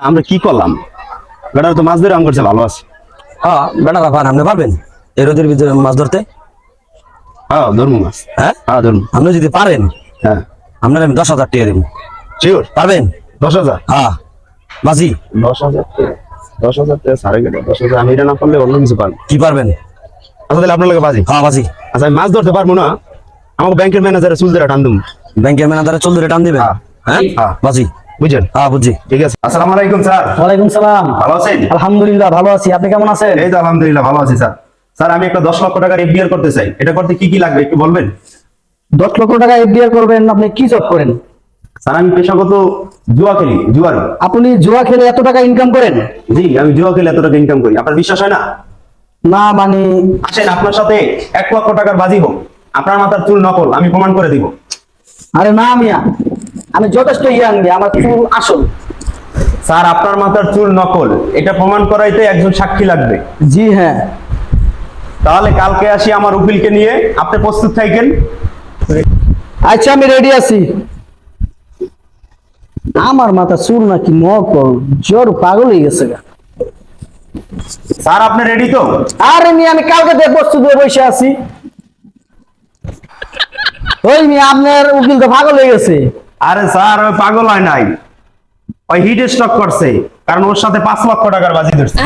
আমরা কি করলাম? বেটারা তো মাছ ধরে আম করছে, ভালো আছে। হ্যাঁ বেটারা পান, আপনি পারবেন এই রোদের ভিতরে মাছ ধরতে? হ্যাঁ ধরবো মাছ, হ্যাঁ হ্যাঁ ধরবো। আপনি যদি পারেন হ্যাঁ আপনার আমি 10,000 টাকা দেবো। শিওর? পারবেন? 10,000? হ্যাঁ বাজি। 10,000 টাকা? 10,000 টাকা সারে গেল। 10,000 আমি এটা না পারলে অন্য কিছু পারবো। কি পারবেন? আচ্ছা তাহলে আপনার লাগে বাজি। হ্যাঁ বাজি। আচ্ছা আমি মাছ ধরতে পারবো না, আমাকে ব্যাংকের ম্যানেজারে চুল ধরে টান দিন। ব্যাংকের ম্যানেজারে চল ধরে টান দিবেন? হ্যাঁ হ্যাঁ। বাজি। বুঝছেন? হ্যাঁ বুঝছি। ঠিক আছে। আসসালামু আলাইকুম স্যার। ওয়ালাইকুম সালাম। ভালো আছেন? আলহামদুলিল্লাহ ভালো আছি, আপনি কেমন আছেন? এই তো আলহামদুলিল্লাহ ভালো আছি স্যার। স্যার আমি একটা 10 লক্ষ টাকার এফডিআর করতে চাই, এটা করতে কি কি লাগবে একটু বলবেন? 10 লক্ষ টাকা এফডিআর করবেন? আপনি কি জব করেন? স্যার আমি পেশাগত জুয়া খেলি, জুয়ার। আপনি জুয়া খেলে এত টাকা ইনকাম করেন? জি আমি জুয়া খেলে এত টাকা ইনকাম করি, আপনার বিশ্বাস হয় না? না মানে আসেন আপনার সাথে 1 লক্ষ টাকার বাজি হোক, আপনার মাথার চুল নকল, আমি প্রমাণ করে দিব। আরে না মিয়া, আমি যথেষ্ট ইয়াং, আমার চুল আসল। স্যার আপনার মাথার চুল নকল, এটা প্রমাণ করাইতে একজন সাক্ষী লাগবে। জি হ্যাঁ। তাহলে কালকে আসি আমার উকিলকে নিয়ে, আপনি প্রস্তুত থাকেন। আচ্ছা আমি রেডি আছি। আমার মাথা চুল নাকি নকল, জ্বর পাগল হয়ে গেছে গা। স্যার আপনি রেডি তো? আরে মিয়া আমি কালকে থেকে প্রস্তুত হয়ে বসে আছি। ওই মিয়া আপনার উকিল তো পাগল হয়ে গেছে। আরে স্যার ওই পাগল হয় নাই, ওই হিট স্ট্রোক করছে, কারণ ওর সাথে 5 লক্ষ টাকার বাজি ধরছে।